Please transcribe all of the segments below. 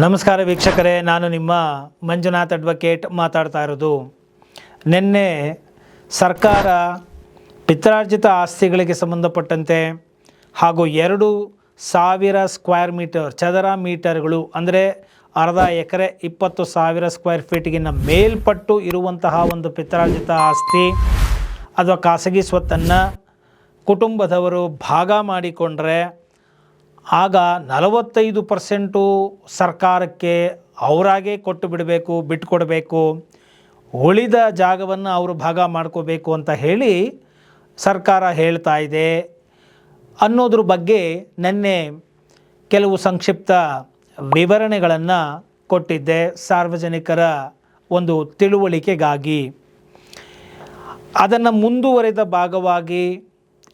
ನಮಸ್ಕಾರ ವೀಕ್ಷಕರೇ, ನಾನು ನಿಮ್ಮ ಮಂಜುನಾಥ್ ಅಡ್ವೊಕೇಟ್ ಮಾತಾಡ್ತಾ ಇರೋದು. ನಿನ್ನೆ ಸರ್ಕಾರ ಪಿತ್ರಾರ್ಜಿತ ಆಸ್ತಿಗಳಿಗೆ ಸಂಬಂಧಪಟ್ಟಂತೆ ಹಾಗೂ 2,000 ಸ್ಕ್ವೇರ್ ಮೀಟರ್ ಚದರ ಮೀಟರ್ಗಳು ಅಂದರೆ ಅರ್ಧ ಎಕರೆ 20,000 ಸ್ಕ್ವೇರ್ ಫೀಟ್ಗಿನ್ನ ಮೇಲ್ಪಟ್ಟು ಇರುವಂತಹ ಒಂದು ಪಿತ್ರಾರ್ಜಿತ ಆಸ್ತಿ ಅಥವಾ ಖಾಸಗಿ ಸ್ವತ್ತನ್ನು ಕುಟುಂಬದವರು ಭಾಗ ಮಾಡಿಕೊಂಡ್ರೆ ಆಗ 45% ಸರ್ಕಾರಕ್ಕೆ ಅವರಾಗೇ ಕೊಟ್ಟು ಬಿಡಬೇಕು, ಬಿಟ್ಕೊಡ್ಬೇಕು, ಉಳಿದ ಜಾಗವನ್ನು ಅವರು ಭಾಗ ಮಾಡ್ಕೋಬೇಕು ಅಂತ ಹೇಳಿ ಸರ್ಕಾರ ಹೇಳ್ತಾ ಇದೆ ಅನ್ನೋದ್ರ ಬಗ್ಗೆ ನಿನ್ನೆ ಕೆಲವು ಸಂಕ್ಷಿಪ್ತ ವಿವರಣೆಗಳನ್ನು ಕೊಟ್ಟಿದ್ದೆ ಸಾರ್ವಜನಿಕರ ಒಂದು ತಿಳುವಳಿಕೆಗಾಗಿ. ಅದನ್ನು ಮುಂದುವರೆದ ಭಾಗವಾಗಿ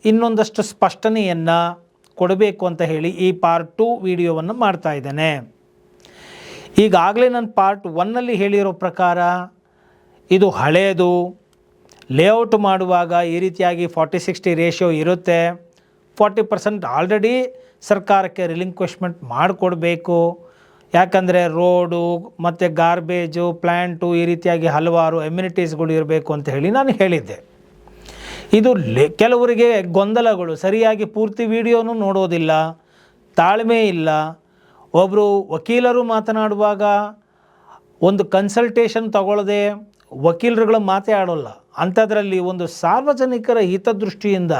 ಇನ್ನೊಂದಷ್ಟು ಸ್ಪಷ್ಟನೆಯನ್ನು ಕೊಡಬೇಕು ಅಂತ ಹೇಳಿ ಈ ಪಾರ್ಟ್ 2 ವಿಡಿಯೋವನ್ನು ಮಾಡ್ತಾ ಇದ್ದೇನೆ. ಈಗಾಗಲೇ ನಾನು ಪಾರ್ಟ್ 1ನಲ್ಲಿ ಹೇಳಿರೋ ಪ್ರಕಾರ ಇದು ಹಳೆಯದು. ಲೇಔಟ್ ಮಾಡುವಾಗ ಈ ರೀತಿಯಾಗಿ 40-60 ರೇಷಿಯೋ ಇರುತ್ತೆ. 40% ಆಲ್ರೆಡಿ ಸರ್ಕಾರಕ್ಕೆ ರಿಲಿಂಕ್ವಿಶ್ಮೆಂಟ್ ಮಾಡಿಕೊಡ್ಬೇಕು. ಯಾಕಂದರೆ ರೋಡು ಮತ್ತು ಗಾರ್ಬೇಜು ಪ್ಲ್ಯಾಂಟು ಈ ರೀತಿಯಾಗಿ ಹಲವಾರು ಎಮ್ಯುನಿಟೀಸ್ಗಳು ಇರಬೇಕು ಅಂತ ಹೇಳಿ ನಾನು ಹೇಳಿದ್ದೆ. ಇದು ಕೆಲವರಿಗೆ ಗೊಂದಲಗಳು, ಸರಿಯಾಗಿ ಪೂರ್ತಿ ವಿಡಿಯೋನೂ ನೋಡೋದಿಲ್ಲ, ತಾಳ್ಮೆ ಇಲ್ಲ. ಒಬ್ಬರು ವಕೀಲರು ಮಾತನಾಡುವಾಗ ಒಂದು ಕನ್ಸಲ್ಟೇಷನ್ ತಗೊಳ್ಳದೆ ವಕೀಲರುಗಳ ಮಾತೇ ಆಡೋಲ್ಲ. ಅಂಥದ್ರಲ್ಲಿ ಒಂದು ಸಾರ್ವಜನಿಕರ ಹಿತದೃಷ್ಟಿಯಿಂದ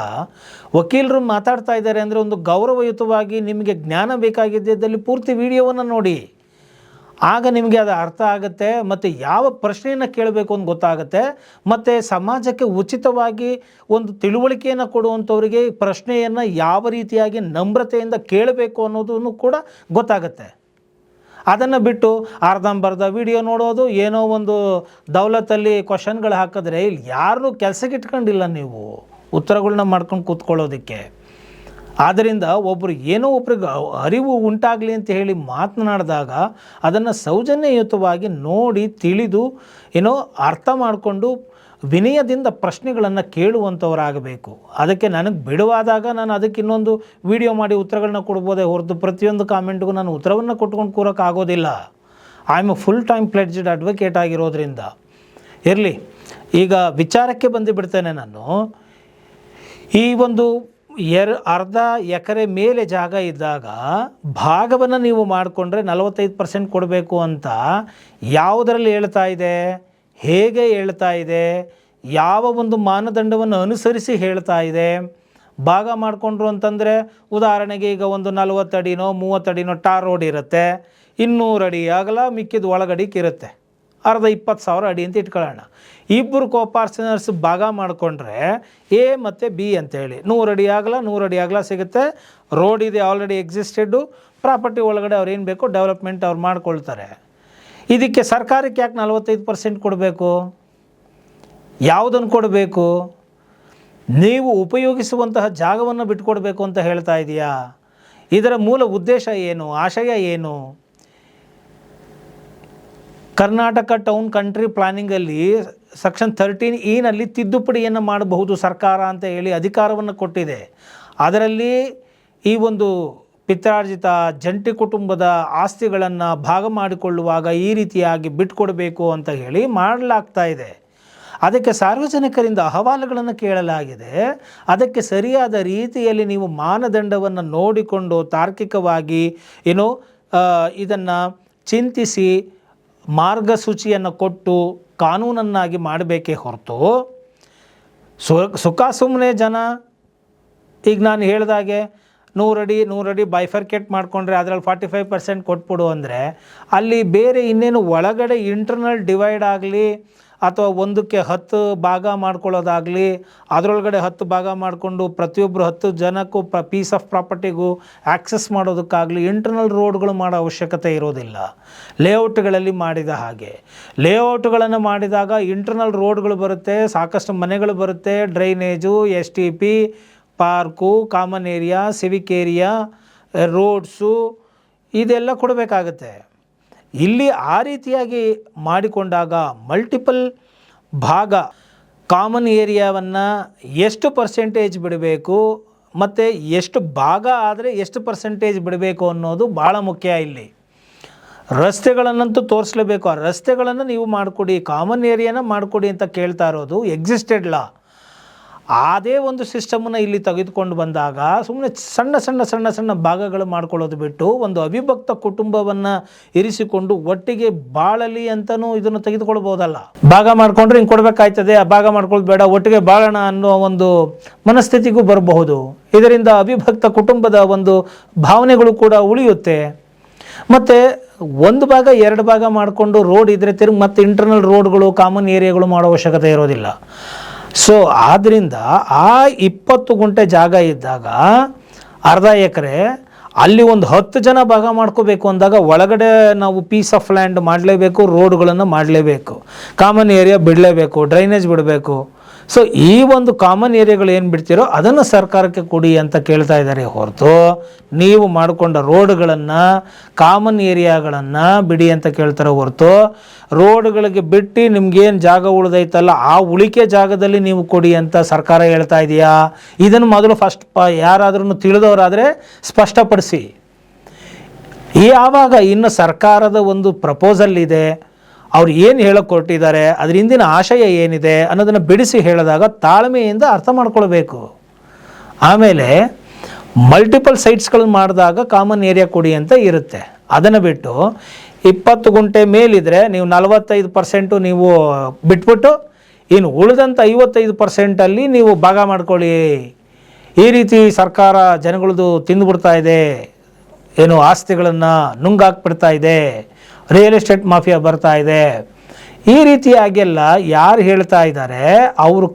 ವಕೀಲರು ಮಾತಾಡ್ತಾ ಇದ್ದಾರೆ ಅಂದರೆ ಒಂದು ಗೌರವಯುತವಾಗಿ ನಿಮಗೆ ಜ್ಞಾನ ಬೇಕಾಗಿದ್ದಲ್ಲಿ ಪೂರ್ತಿ ವಿಡಿಯೋವನ್ನು ನೋಡಿ. ಆಗ ನಿಮಗೆ ಅದು ಅರ್ಥ ಆಗುತ್ತೆ ಮತ್ತು ಯಾವ ಪ್ರಶ್ನೆಯನ್ನು ಕೇಳಬೇಕು ಅಂತ ಗೊತ್ತಾಗುತ್ತೆ. ಮತ್ತು ಸಮಾಜಕ್ಕೆ ಉಚಿತವಾಗಿ ಒಂದು ತಿಳುವಳಿಕೆಯನ್ನು ಕೊಡುವಂಥವರಿಗೆ ಪ್ರಶ್ನೆಯನ್ನು ಯಾವ ರೀತಿಯಾಗಿ ನಮ್ರತೆಯಿಂದ ಕೇಳಬೇಕು ಅನ್ನೋದನ್ನು ಕೂಡ ಗೊತ್ತಾಗುತ್ತೆ. ಅದನ್ನು ಬಿಟ್ಟು ಅರ್ಧಂಬರ್ಧ ವಿಡಿಯೋ ನೋಡೋದು, ಏನೋ ಒಂದು ದೌಲತ್ತಲ್ಲಿ ಕ್ವಶನ್ಗಳು ಹಾಕಿದ್ರೆ ಇಲ್ಲಿ ಯಾರೂ ಕೆಲಸಕ್ಕೆ ಇಟ್ಕೊಂಡಿಲ್ಲ ನೀವು ಉತ್ತರಗಳನ್ನ ಮಾಡ್ಕೊಂಡು ಕೂತ್ಕೊಳ್ಳೋದಕ್ಕೆ. ಆದ್ದರಿಂದ ಒಬ್ಬರು ಏನೋ ಒಬ್ರಿಗೆ ಅರಿವು ಉಂಟಾಗಲಿ ಅಂತ ಹೇಳಿ ಮಾತನಾಡಿದಾಗ ಅದನ್ನು ಸೌಜನ್ಯಯುತವಾಗಿ ನೋಡಿ ತಿಳಿದು ಏನೋ ಅರ್ಥ ಮಾಡಿಕೊಂಡು ವಿನಯದಿಂದ ಪ್ರಶ್ನೆಗಳನ್ನು ಕೇಳುವಂಥವರಾಗಬೇಕು. ಅದಕ್ಕೆ ನನಗೆ ಬಿಡುವಾದಾಗ ನಾನು ಅದಕ್ಕೆ ಇನ್ನೊಂದು ವಿಡಿಯೋ ಮಾಡಿ ಉತ್ತರಗಳನ್ನ ಕೊಡ್ಬೋದೇ ಹೊರತು ಪ್ರತಿಯೊಂದು ಕಾಮೆಂಟ್ಗೂ ನಾನು ಉತ್ತರವನ್ನು ಕೊಟ್ಕೊಂಡು ಕೂರೋಕ್ಕಾಗೋದಿಲ್ಲ. I am a full time pledged advocate ಆಗಿರೋದ್ರಿಂದ. ಇರಲಿ, ಈಗ ವಿಚಾರಕ್ಕೆ ಬಂದುಬಿಡ್ತೇನೆ ನಾನು. ಈ ಒಂದು ಅರ್ಧ ಎಕರೆ ಮೇಲೆ ಜಾಗ ಇದ್ದಾಗ ಭಾಗವನ್ನು ನೀವು ಮಾಡಿಕೊಂಡ್ರೆ 45% ಕೊಡಬೇಕು ಅಂತ ಯಾವುದರಲ್ಲಿ ಹೇಳ್ತಾ ಇದೆ, ಹೇಗೆ ಹೇಳ್ತಾ ಇದೆ, ಯಾವ ಒಂದು ಮಾನದಂಡವನ್ನು ಅನುಸರಿಸಿ ಹೇಳ್ತಾ ಇದೆ? ಭಾಗ ಮಾಡಿಕೊಂಡ್ರು ಅಂತಂದರೆ ಉದಾಹರಣೆಗೆ ಈಗ ಒಂದು 40 ಅಡಿನೋ 30 ಅಡಿನೋ ಟಾರ್ ರೋಡ್ ಇರುತ್ತೆ, 200 ಅಡಿ ಆಗಲ ಮಿಕ್ಕಿದ ಒಳಗಡಿಗೆ ಇರುತ್ತೆ, ಅರ್ಧ 20,000 ಅಡಿ ಅಂತ ಇಟ್ಕೊಳ್ಳೋಣ. ಇಬ್ಬರು ಕೋಪಾರ್ಸನರ್ಸ್ ಭಾಗ ಮಾಡಿಕೊಂಡ್ರೆ ಎ ಮತ್ತು ಬಿ ಅಂತೇಳಿ 100 ಅಡಿ ಆಗಲ 100 ಅಡಿ ಆಗಲ ಸಿಗುತ್ತೆ. ರೋಡ್ ಇದೆ ಆಲ್ರೆಡಿ ಎಕ್ಸಿಸ್ಟೆಡ್ಡು, ಪ್ರಾಪರ್ಟಿ ಒಳಗಡೆ ಅವ್ರು ಏನು ಬೇಕೋ ಡೆವಲಪ್ಮೆಂಟ್ ಅವ್ರು ಮಾಡ್ಕೊಳ್ತಾರೆ. ಇದಕ್ಕೆ ಸರ್ಕಾರಕ್ಕೆ ಯಾಕೆ 45% ಕೊಡಬೇಕು? ಯಾವುದನ್ನು ಕೊಡಬೇಕು? ನೀವು ಉಪಯೋಗಿಸುವಂತಹ ಜಾಗವನ್ನು ಬಿಟ್ಕೊಡ್ಬೇಕು ಅಂತ ಹೇಳ್ತಾ ಇದೆಯಾ? ಇದರ ಮೂಲ ಉದ್ದೇಶ ಏನು, ಆಶಯ ಏನು? ಕರ್ನಾಟಕ ಟೌನ್ ಕಂಟ್ರಿ ಪ್ಲಾನಿಂಗಲ್ಲಿ ಸೆಕ್ಷನ್ 13E ತಿದ್ದುಪಡಿಯನ್ನು ಮಾಡಬಹುದು ಸರ್ಕಾರ ಅಂತ ಹೇಳಿ ಅಧಿಕಾರವನ್ನು ಕೊಟ್ಟಿದೆ. ಅದರಲ್ಲಿ ಈ ಒಂದು ಪಿತ್ರಾರ್ಜಿತ ಜಂಟಿ ಕುಟುಂಬದ ಆಸ್ತಿಗಳನ್ನು ಭಾಗ ಮಾಡಿಕೊಳ್ಳುವಾಗ ಈ ರೀತಿಯಾಗಿ ಬಿಟ್ಕೊಡಬೇಕು ಅಂತ ಹೇಳಿ ಮಾಡಲಾಗ್ತಾ ಇದೆ. ಅದಕ್ಕೆ ಸಾರ್ವಜನಿಕರಿಂದ ಅಹವಾಲುಗಳನ್ನು ಕೇಳಲಾಗಿದೆ. ಅದಕ್ಕೆ ಸರಿಯಾದ ರೀತಿಯಲ್ಲಿ ನೀವು ಮಾನದಂಡವನ್ನು ನೋಡಿಕೊಂಡು ತಾರ್ಕಿಕವಾಗಿ ಇದನ್ನು ಚಿಂತಿಸಿ ಮಾರ್ಗಸೂಚಿಯನ್ನು ಕೊಟ್ಟು ಕಾನೂನನ್ನಾಗಿ ಮಾಡಬೇಕೇ ಹೊರತು ಸುಖ ಸುಮ್ಮನೆ ಜನ ಈಗ ನಾನು ಹೇಳಿದಾಗೆ 100 ಅಡಿ ಬೈಫರ್ಕೇಟ್ ಮಾಡಿಕೊಂಡ್ರೆ ಅದರಲ್ಲಿ 45% ಕೊಟ್ಬಿಡು ಅಂದರೆ ಅಲ್ಲಿ ಬೇರೆ ಇನ್ನೇನು ಒಳಗಡೆ ಇಂಟರ್ನಲ್ ಡಿವೈಡ್ ಆಗಲಿ ಅಥವಾ ಒಂದಕ್ಕೆ 10 ಭಾಗ ಮಾಡ್ಕೊಳ್ಳೋದಾಗಲಿ, ಅದರೊಳಗಡೆ 10 ಭಾಗ ಮಾಡಿಕೊಂಡು ಪ್ರತಿಯೊಬ್ಬರು 10 ಜನಕ್ಕೂ ಪೀಸ್ ಆಫ್ ಪ್ರಾಪರ್ಟಿಗೂ ಆ್ಯಕ್ಸಸ್ ಮಾಡೋದಕ್ಕಾಗಲಿ ಇಂಟರ್ನಲ್ ರೋಡ್ಗಳು ಮಾಡೋ ಅವಶ್ಯಕತೆ ಇರೋದಿಲ್ಲ. ಲೇಔಟ್ಗಳಲ್ಲಿ ಮಾಡಿದ ಹಾಗೆ ಲೇಔಟ್ಗಳನ್ನು ಮಾಡಿದಾಗ ಇಂಟರ್ನಲ್ ರೋಡ್ಗಳು ಬರುತ್ತೆ, ಸಾಕಷ್ಟು ಮನೆಗಳು ಬರುತ್ತೆ, drainage, STP, park, common area, Civic area, roads ಇದೆಲ್ಲ ಕೊಡಬೇಕಾಗತ್ತೆ. ಇಲ್ಲಿ ಆ ರೀತಿಯಾಗಿ ಮಾಡಿಕೊಂಡಾಗ ಮಲ್ಟಿಪಲ್ ಭಾಗ ಕಾಮನ್ ಏರಿಯಾವನ್ನು ಎಷ್ಟು ಪರ್ಸೆಂಟೇಜ್ ಬಿಡಬೇಕು ಮತ್ತು ಎಷ್ಟು ಭಾಗ ಆದರೆ ಎಷ್ಟು ಪರ್ಸೆಂಟೇಜ್ ಬಿಡಬೇಕು ಅನ್ನೋದು ಭಾಳ ಮುಖ್ಯ. ಇಲ್ಲಿ ರಸ್ತೆಗಳನ್ನಂತೂ ತೋರಿಸಲೇಬೇಕು. ಆ ರಸ್ತೆಗಳನ್ನು ನೀವು ಮಾಡಿಕೊಡಿ, ಕಾಮನ್ ಏರಿಯಾನ ಮಾಡಿಕೊಡಿ ಅಂತ ಕೇಳ್ತಾ ಇರೋದು ಎಕ್ಸಿಸ್ಟೆಡ್ ಲಾ. ಅದೇ ಒಂದು ಸಿಸ್ಟಮನ್ನು ಇಲ್ಲಿ ತೆಗೆದುಕೊಂಡು ಬಂದಾಗ ಸುಮ್ಮನೆ ಸಣ್ಣ ಸಣ್ಣ ಸಣ್ಣ ಸಣ್ಣ ಭಾಗಗಳು ಮಾಡ್ಕೊಳ್ಳೋದು ಬಿಟ್ಟು ಒಂದು ಅವಿಭಕ್ತ ಕುಟುಂಬವನ್ನು ಇರಿಸಿಕೊಂಡು ಒಟ್ಟಿಗೆ ಬಾಳಲಿ ಅಂತಲೂ ಇದನ್ನು ತೆಗೆದುಕೊಳ್ಬೋದಲ್ಲ. ಭಾಗ ಮಾಡಿಕೊಂಡ್ರೆ ಹಿಂಗೆ ಕೊಡಬೇಕಾಯ್ತದೆ, ಆ ಭಾಗ ಮಾಡ್ಕೊಳ್ಳೋದು ಬೇಡ, ಒಟ್ಟಿಗೆ ಬಾಳೋಣ ಅನ್ನೋ ಒಂದು ಮನಸ್ಥಿತಿಗೂ ಬರಬಹುದು. ಇದರಿಂದ ಅವಿಭಕ್ತ ಕುಟುಂಬದ ಒಂದು ಭಾವನೆಗಳು ಕೂಡ ಉಳಿಯುತ್ತೆ. ಮತ್ತು ಒಂದು ಭಾಗ ಎರಡು ಭಾಗ ಮಾಡಿಕೊಂಡು ರೋಡ್ ಇದ್ದರೆ ತಿರುಗಿ ಮತ್ತೆ ಇಂಟರ್ನಲ್ ರೋಡ್ಗಳು ಕಾಮನ್ ಏರಿಯಾಗಳು ಮಾಡೋ ಅವಶ್ಯಕತೆ ಇರೋದಿಲ್ಲ. ಸೊ ಆದ್ದರಿಂದ ಆ 20 ಗುಂಟೆ ಜಾಗ ಇದ್ದಾಗ ಅರ್ಧ ಎಕರೆ ಅಲ್ಲಿ ಒಂದು 10 ಜನ ಭಾಗ ಮಾಡ್ಕೋಬೇಕು ಅಂದಾಗ ಒಳಗಡೆ ನಾವು ಪೀಸ್ ಆಫ್ ಲ್ಯಾಂಡ್ ಮಾಡಲೇಬೇಕು, ರೋಡ್ಗಳನ್ನು ಮಾಡಲೇಬೇಕು, ಕಾಮನ್ ಏರಿಯಾ ಬಿಡಲೇಬೇಕು, ಡ್ರೈನೇಜ್ ಬಿಡಬೇಕು. ಸೊ ಈ ಒಂದು ಕಾಮನ್ ಏರಿಯಾಗಳು ಏನು ಬಿಡ್ತೀರೋ ಅದನ್ನು ಸರ್ಕಾರಕ್ಕೆ ಕೊಡಿ ಅಂತ ಕೇಳ್ತಾ ಇದ್ದಾರೆ ಹೊರತು ನೀವು ಮಾಡಿಕೊಂಡ ರೋಡ್ಗಳನ್ನು ಕಾಮನ್ ಏರಿಯಾಗಳನ್ನು ಬಿಡಿ ಅಂತ ಕೇಳ್ತಾರೆ ಹೊರತು ರೋಡ್ಗಳಿಗೆ ಬಿಟ್ಟು ನಿಮ್ಗೇನು ಜಾಗ ಉಳಿದೈತಲ್ಲ ಆ ಉಳಿಕೆ ಜಾಗದಲ್ಲಿ ನೀವು ಕೊಡಿ ಅಂತ ಸರ್ಕಾರ ಹೇಳ್ತಾ ಇದೆಯಾ? ಇದನ್ನು ಮೊದಲು ಫಸ್ಟ್ ಯಾರಾದ್ರೂ ತಿಳಿದವರಾದರೆ ಸ್ಪಷ್ಟಪಡಿಸಿ. ಯಾವಾಗ ಇನ್ನು ಸರ್ಕಾರದ ಒಂದು ಪ್ರಪೋಸಲ್ ಇದೆ, ಅವ್ರು ಏನು ಹೇಳೋಕೆ ಕೊಟ್ಟಿದ್ದಾರೆ, ಅದ್ರ ಹಿಂದಿನ ಆಶಯ ಏನಿದೆ ಅನ್ನೋದನ್ನು ಬಿಡಿಸಿ ಹೇಳಿದಾಗ ತಾಳ್ಮೆಯಿಂದ ಅರ್ಥ ಮಾಡ್ಕೊಳ್ಬೇಕು. ಆಮೇಲೆ ಮಲ್ಟಿಪಲ್ ಸೈಟ್ಸ್ಗಳನ್ನು ಮಾಡಿದಾಗ ಕಾಮನ್ ಏರಿಯಾ ಕೊಡಿ ಅಂತ ಇರುತ್ತೆ. ಅದನ್ನು ಬಿಟ್ಟು 20 ಗುಂಟೆ ಮೇಲಿದ್ರೆ ನೀವು 45% ನೀವು ಬಿಟ್ಬಿಟ್ಟು ಇನ್ನು ಉಳಿದಂಥ 55% ನೀವು ಭಾಗ ಮಾಡ್ಕೊಳ್ಳಿ. ಈ ರೀತಿ ಸರ್ಕಾರ ಜನಗಳದ್ದು ತಿಂದುಬಿಡ್ತಾ ಇದೆ, ಏನು ಆಸ್ತಿಗಳನ್ನು ನುಂಗಾಕ್ಬಿಡ್ತಾ ಇದೆ, ರಿಯಲ್ ಎಸ್ಟೇಟ್ ಮಾಫಿಯಾ ಬರ್ತಾ ಇದೆ. ಈ ರೀತಿಯಾಗೆಲ್ಲ ಯಾರು ಹೇಳ್ತಾ ಇದ್ದಾರೆ ಅವರು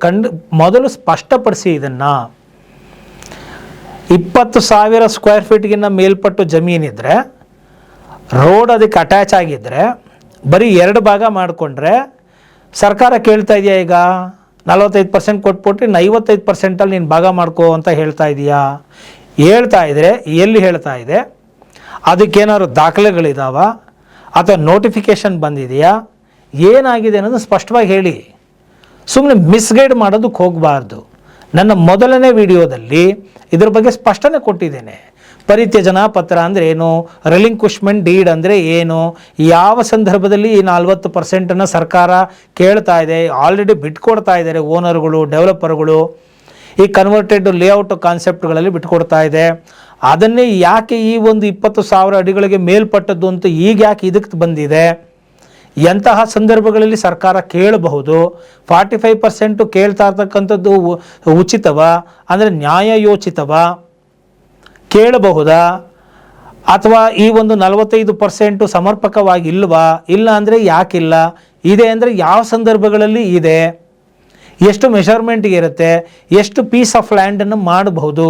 ಮೊದಲು ಸ್ಪಷ್ಟಪಡಿಸಿ. ಇದನ್ನು 20,000 ಸ್ಕ್ವೇರ್ ಫೀಟ್ಗಿನ್ನ ಮೇಲ್ಪಟ್ಟು ಜಮೀನಿದ್ರೆ, ರೋಡ್ ಅದಕ್ಕೆ ಅಟ್ಯಾಚ್ ಆಗಿದ್ದರೆ, ಬರೀ 2 ಭಾಗ ಮಾಡಿಕೊಂಡ್ರೆ ಸರ್ಕಾರ ಕೇಳ್ತಾ ಇದೆಯಾ ಈಗ 45% ಕೊಟ್ಬಿಟ್ಟು 55%ಅಲ್ಲಿ ನೀನು ಭಾಗ ಮಾಡ್ಕೋ ಅಂತ ಹೇಳ್ತಾ ಇದೆಯಾ? ಹೇಳ್ತಾ ಇದ್ದರೆ ಎಲ್ಲಿ ಹೇಳ್ತಾ ಇದೆ? ಅದಕ್ಕೇನಾದ್ರು ದಾಖಲೆಗಳಿದಾವ ಅಥವಾ ನೋಟಿಫಿಕೇಷನ್ ಬಂದಿದೆಯಾ? ಏನಾಗಿದೆ ಅನ್ನೋದು ಸ್ಪಷ್ಟವಾಗಿ ಹೇಳಿ. ಸುಮ್ಮನೆ ಮಿಸ್ಗೈಡ್ ಮಾಡೋದಕ್ಕೆ ಹೋಗಬಾರ್ದು. ನನ್ನ ಮೊದಲನೇ ವಿಡಿಯೋದಲ್ಲಿ ಇದ್ರ ಬಗ್ಗೆ ಸ್ಪಷ್ಟನೆ ಕೊಟ್ಟಿದ್ದೇನೆ. ಪರಿತ್ಯಜನಾ ಪತ್ರ ಅಂದರೆ ಏನು, ರಿಲಿಂಕ್ವಿಶ್ಮೆಂಟ್ ಡೀಡ್ ಅಂದರೆ ಏನು, ಯಾವ ಸಂದರ್ಭದಲ್ಲಿ ಈ 40% ಸರ್ಕಾರ ಕೇಳ್ತಾ ಇದೆ, ಆಲ್ರೆಡಿ ಬಿಟ್ಕೊಡ್ತಾ ಇದ್ದಾರೆ ಓನರ್ಗಳು, ಡೆವಲಪರ್ಗಳು. ಈ ಕನ್ವರ್ಟೆಡ್ ಲೇಔಟ್ ಕಾನ್ಸೆಪ್ಟ್ಗಳಲ್ಲಿ ಬಿಟ್ಕೊಡ್ತಾ ಇದೆ. ಅದನ್ನೇ ಯಾಕೆ ಈ ಒಂದು 20,000 ಅಡಿಗಳಿಗೆ ಮೇಲ್ಪಟ್ಟದ್ದು ಅಂತ ಈಗ ಯಾಕೆ ಇದಕ್ಕೆ ಬಂದಿದೆ? ಎಂತಹ ಸಂದರ್ಭಗಳಲ್ಲಿ ಸರ್ಕಾರ ಕೇಳಬಹುದು? 45% ಕೇಳ್ತಾ ಇರ್ತಕ್ಕಂಥದ್ದು ಉಚಿತವ ಅಂದರೆ ನ್ಯಾಯಯೋಚಿತವ ಕೇಳಬಹುದಾ? ಅಥವಾ ಈ ಒಂದು 45% ಸಮರ್ಪಕವಾಗಿ ಇಲ್ವಾ? ಇಲ್ಲ ಅಂದರೆ ಯಾಕಿಲ್ಲ? ಇದೆ ಅಂದರೆ ಯಾವ ಸಂದರ್ಭಗಳಲ್ಲಿ ಇದೆ? ಎಷ್ಟು ಮೆಷರ್ಮೆಂಟ್ಗೆ ಇರುತ್ತೆ? ಎಷ್ಟು ಪೀಸ್ ಆಫ್ ಲ್ಯಾಂಡನ್ನು ಮಾಡಬಹುದು?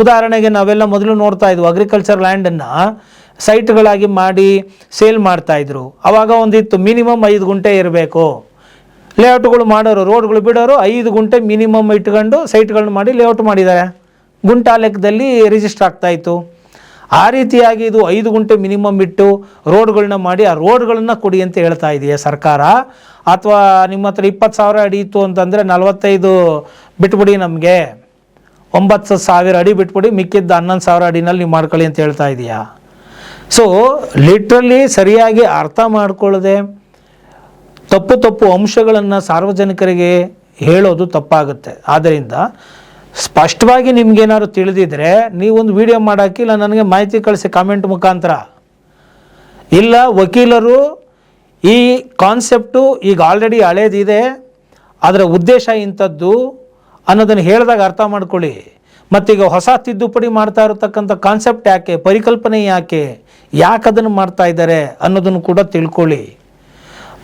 ಉದಾಹರಣೆಗೆ ನಾವೆಲ್ಲ ಮೊದಲು ನೋಡ್ತಾ ಇದ್ವು, ಅಗ್ರಿಕಲ್ಚರ್ ಲ್ಯಾಂಡನ್ನು ಸೈಟ್ಗಳಾಗಿ ಮಾಡಿ ಸೇಲ್ ಮಾಡ್ತಾಯಿದ್ರು. ಆವಾಗ ಒಂದಿತ್ತು ಮಿನಿಮಮ್ 5 ಗುಂಟೆ ಇರಬೇಕು. ಲೇಔಟ್ಗಳು ಮಾಡೋರು, ರೋಡ್ಗಳು ಬಿಡೋರು 5 ಗುಂಟೆ ಮಿನಿಮಮ್ ಇಟ್ಕೊಂಡು ಸೈಟ್ಗಳನ್ನ ಮಾಡಿ ಲೇಔಟ್ ಮಾಡಿದ್ದಾರೆ. ಗುಂಟಾ ಲೆಕ್ಕದಲ್ಲಿ ರಿಜಿಸ್ಟರ್ ಆಗ್ತಾಯಿತ್ತು. ಆ ರೀತಿಯಾಗಿ ಇದು 5 ಗುಂಟೆ ಮಿನಿಮಮ್ ಇಟ್ಟು ರೋಡ್ಗಳನ್ನ ಮಾಡಿ ಆ ರೋಡ್ಗಳನ್ನ ಕೊಡಿ ಅಂತ ಹೇಳ್ತಾ ಇದೆಯಾ ಸರ್ಕಾರ? ಅಥವಾ ನಿಮ್ಮ ಹತ್ರ 20,000 ಅಡಿ ಇತ್ತು ಅಂತಂದರೆ 45 ಬಿಟ್ಬಿಡಿ, ನಮಗೆ 9,000 ಅಡಿ ಬಿಟ್ಬಿಡಿ, ಮಿಕ್ಕಿದ್ದ 11,000 ಅಡಿನಲ್ಲಿ ನೀವು ಮಾಡ್ಕೊಳ್ಳಿ ಅಂತ ಹೇಳ್ತಾ ಇದೆಯಾ? ಸೊ ಲಿಟ್ರಲಿ ಸರಿಯಾಗಿ ಅರ್ಥ ಮಾಡ್ಕೊಳ್ಳದೆ ತಪ್ಪು ಅಂಶಗಳನ್ನು ಸಾರ್ವಜನಿಕರಿಗೆ ಹೇಳೋದು ತಪ್ಪಾಗುತ್ತೆ. ಆದ್ದರಿಂದ ಸ್ಪಷ್ಟವಾಗಿ ನಿಮಗೇನಾದ್ರು ತಿಳಿದಿದ್ರೆ ನೀವೊಂದು ವಿಡಿಯೋ ಮಾಡೋಕ್ಕೆ, ಇಲ್ಲ ನನಗೆ ಮಾಹಿತಿ ಕಳಿಸಿ ಕಾಮೆಂಟ್ ಮುಖಾಂತರ. ಇಲ್ಲ ವಕೀಲರು ಈ ಕಾನ್ಸೆಪ್ಟು ಈಗ ಆಲ್ರೆಡಿ ಹಳೇದಿದೆ, ಅದರ ಉದ್ದೇಶ ಇಂಥದ್ದು ಅನ್ನೋದನ್ನು ಹೇಳಿದಾಗ ಅರ್ಥ ಮಾಡ್ಕೊಳ್ಳಿ. ಮತ್ತೀಗ ಹೊಸ ತಿದ್ದುಪಡಿ ಮಾಡ್ತಾ ಇರತಕ್ಕಂಥ ಕಾನ್ಸೆಪ್ಟ್ ಯಾಕೆ, ಪರಿಕಲ್ಪನೆ ಯಾಕೆ ಅದನ್ನು ಮಾಡ್ತಾ ಇದ್ದಾರೆ ಅನ್ನೋದನ್ನು ಕೂಡ ತಿಳ್ಕೊಳ್ಳಿ.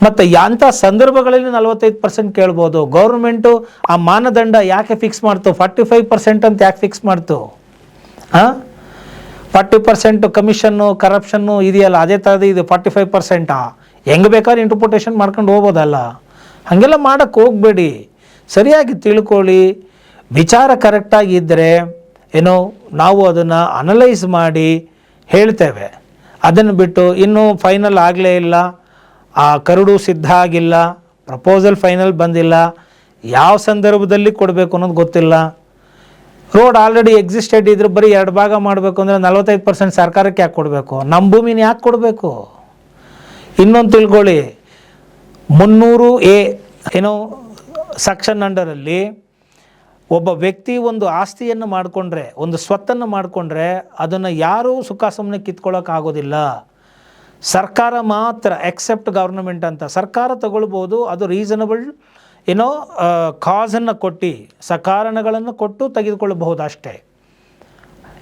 ಮತ್ತು ಅಂಥ ಸಂದರ್ಭಗಳಲ್ಲಿ 45% ಕೇಳ್ಬೋದು. ಗೌರ್ಮೆಂಟು ಆ ಮಾನದಂಡ ಯಾಕೆ ಫಿಕ್ಸ್ ಮಾಡ್ತು? 45% ಅಂತ ಯಾಕೆ ಫಿಕ್ಸ್ ಮಾಡ್ತು? 40% ಕಮಿಷನ್ನು, ಕರಪ್ಷನ್ನು ಇದೆಯಲ್ಲ, ಅದೇ ಥರದ ಇದು 45%. ಹೆಂಗೆ ಬೇಕಾದ್ರೆ ಇಂಟರ್ಪ್ರಿಟೇಷನ್ ಮಾಡ್ಕೊಂಡು ಹೋಗ್ಬೋದಲ್ಲ. ಹಾಗೆಲ್ಲ ಮಾಡೋಕ್ಕೆ ಹೋಗಬೇಡಿ. ಸರಿಯಾಗಿ ತಿಳ್ಕೊಳ್ಳಿ. ವಿಚಾರ ಕರೆಕ್ಟಾಗಿ ಇದ್ದರೆ ಏನೋ ನಾವು ಅದನ್ನು ಅನಲೈಸ್ ಮಾಡಿ ಹೇಳ್ತೇವೆ. ಅದನ್ನು ಬಿಟ್ಟು ಇನ್ನೂ ಫೈನಲ್ ಆಗಲೇ ಇಲ್ಲ, ಆ ಕರಡು ಸಿದ್ಧ ಆಗಿಲ್ಲ, ಪ್ರಪೋಸಲ್ ಫೈನಲ್ ಬಂದಿಲ್ಲ, ಯಾವ ಸಂದರ್ಭದಲ್ಲಿ ಕೊಡಬೇಕು ಅನ್ನೋದು ಗೊತ್ತಿಲ್ಲ. ರೋಡ್ ಆಲ್ರೆಡಿ ಎಕ್ಸಿಸ್ಟೆಡ್ ಇದ್ರೆ ಬರೀ 2 ಭಾಗ ಮಾಡಬೇಕು ಅಂದರೆ 45% ಸರ್ಕಾರಕ್ಕೆ ಯಾಕೆ ಕೊಡಬೇಕು? ನಮ್ಮ ಭೂಮಿನ ಯಾಕೆ ಕೊಡಬೇಕು? ಇನ್ನೊಂದು ತಿಳ್ಕೊಳ್ಳಿ, 300A ಏನೋ ಸೆಕ್ಷನ್ ಅಂಡರಲ್ಲಿ ಒಬ್ಬ ವ್ಯಕ್ತಿ ಒಂದು ಆಸ್ತಿಯನ್ನು ಮಾಡಿಕೊಂಡ್ರೆ, ಒಂದು ಸ್ವತ್ತನ್ನು ಮಾಡಿಕೊಂಡ್ರೆ ಅದನ್ನು ಯಾರೂ ಸುಖ ಸುಮ್ಮನೆ ಕಿತ್ಕೊಳ್ಳೋಕ್ಕಾಗೋದಿಲ್ಲ. ಸರ್ಕಾರ ಮಾತ್ರ, ಎಕ್ಸೆಪ್ಟ್ ಗೌರ್ನಮೆಂಟ್ ಅಂತ ಸರ್ಕಾರ ತಗೊಳ್ಬೋದು. ಅದು ರೀಸನಬಲ್ ಕಾಸನ್ನು ಕೊಟ್ಟು, ಸಕಾರಣಗಳನ್ನು ಕೊಟ್ಟು ತೆಗೆದುಕೊಳ್ಳಬಹುದು ಅಷ್ಟೇ.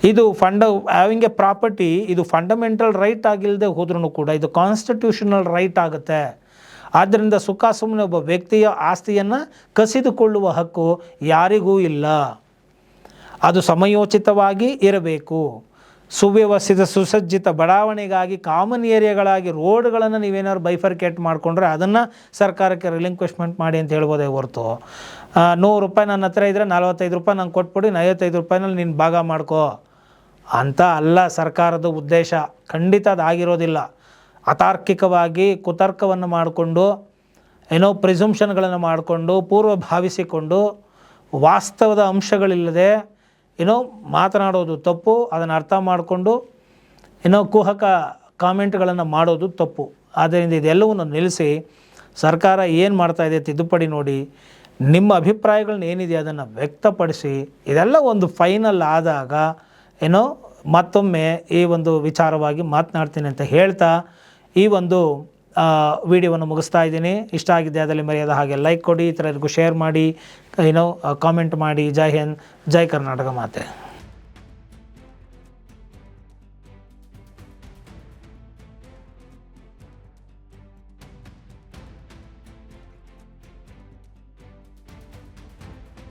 ಇದು ಹ್ಯಾವಿಂಗ್ ಎ ಪ್ರಾಪರ್ಟಿ, ಇದು ಫಂಡಮೆಂಟಲ್ ರೈಟ್ ಆಗಿಲ್ಲದೆ ಹೋದ್ರೂ ಕೂಡ ಇದು ಕಾನ್ಸ್ಟಿಟ್ಯೂಷನಲ್ ರೈಟ್ ಆಗುತ್ತೆ. ಆದ್ದರಿಂದ ಸುಖ ಸುಮ್ಮನೆ ಒಬ್ಬ ವ್ಯಕ್ತಿಯ ಆಸ್ತಿಯನ್ನು ಕಸಿದುಕೊಳ್ಳುವ ಹಕ್ಕು ಯಾರಿಗೂ ಇಲ್ಲ. ಅದು ಸಮಯೋಚಿತವಾಗಿ ಇರಬೇಕು. ಸುವ್ಯವಸ್ಥಿತ ಸುಸಜ್ಜಿತ ಬಡಾವಣೆಗಾಗಿ ಕಾಮನ್ ಏರಿಯಾಗಳಾಗಿ ರೋಡ್ಗಳನ್ನು ನೀವೇನಾದ್ರು ಬೈಫರ್ಕೇಟ್ ಮಾಡಿಕೊಂಡ್ರೆ ಅದನ್ನು ಸರ್ಕಾರಕ್ಕೆ ರಿಲಿಂಕ್ವಿಶ್ಮೆಂಟ್ ಮಾಡಿ ಅಂತ ಹೇಳ್ಬೋದೇ ಹೊರತು, 100 ರೂಪಾಯಿ ನನ್ನ ಹತ್ರ ಇದ್ದರೆ 45 ರೂಪಾಯಿ ನಂಗೆ ಕೊಟ್ಬಿಡಿ, 55 ರೂಪಾಯಿನಲ್ಲಿ ನೀನು ಭಾಗ ಮಾಡ್ಕೋ ಅಂತ ಅಲ್ಲ ಸರ್ಕಾರದ ಉದ್ದೇಶ. ಖಂಡಿತ ಅದಾಗಿರೋದಿಲ್ಲ. ಅತಾರ್ಕಿಕವಾಗಿ ಕುತರ್ಕವನ್ನು ಮಾಡಿಕೊಂಡು, ಪ್ರಿಸುಂಪ್ಷನ್ಗಳನ್ನು ಮಾಡಿಕೊಂಡು, ಪೂರ್ವ ಭಾವಿಸಿಕೊಂಡು, ವಾಸ್ತವದ ಅಂಶಗಳಿಲ್ಲದೆ ಮಾತನಾಡೋದು ತಪ್ಪು. ಅದನ್ನು ಅರ್ಥ ಮಾಡಿಕೊಂಡು ಕುಹಕ ಕಾಮೆಂಟ್ಗಳನ್ನು ಮಾಡೋದು ತಪ್ಪು. ಆದ್ದರಿಂದ ಇದೆಲ್ಲವನ್ನು ನಿಲ್ಲಿಸಿ ಸರ್ಕಾರ ಏನು ಮಾಡ್ತಾಯಿದೆ ತಿದ್ದುಪಡಿ ನೋಡಿ, ನಿಮ್ಮ ಅಭಿಪ್ರಾಯಗಳನ್ನ ಏನಿದೆ ಅದನ್ನು ವ್ಯಕ್ತಪಡಿಸಿ. ಇದೆಲ್ಲ ಒಂದು ಫೈನಲ್ ಆದಾಗ ಮತ್ತೊಮ್ಮೆ ಈ ಒಂದು ವಿಚಾರವಾಗಿ ಮಾತನಾಡ್ತೀನಿ ಅಂತ ಹೇಳ್ತಾ ಈ ಒಂದು ವಿಡಿಯೋವನ್ನು ಮುಗಿಸ್ತಾ ಇದ್ದೀನಿ. ಇಷ್ಟ ಆಗಿದ್ದೆ ಅದರಲ್ಲಿ ಮರೆಯದ ಹಾಗೆ ಲೈಕ್ ಕೊಡಿ, ಇತರರಿಗೂ ಶೇರ್ ಮಾಡಿ, ಕಾಮೆಂಟ್ ಮಾಡಿ. ಜೈ ಹಿಂದ್, ಜೈ ಕರ್ನಾಟಕ ಮಾತೆ.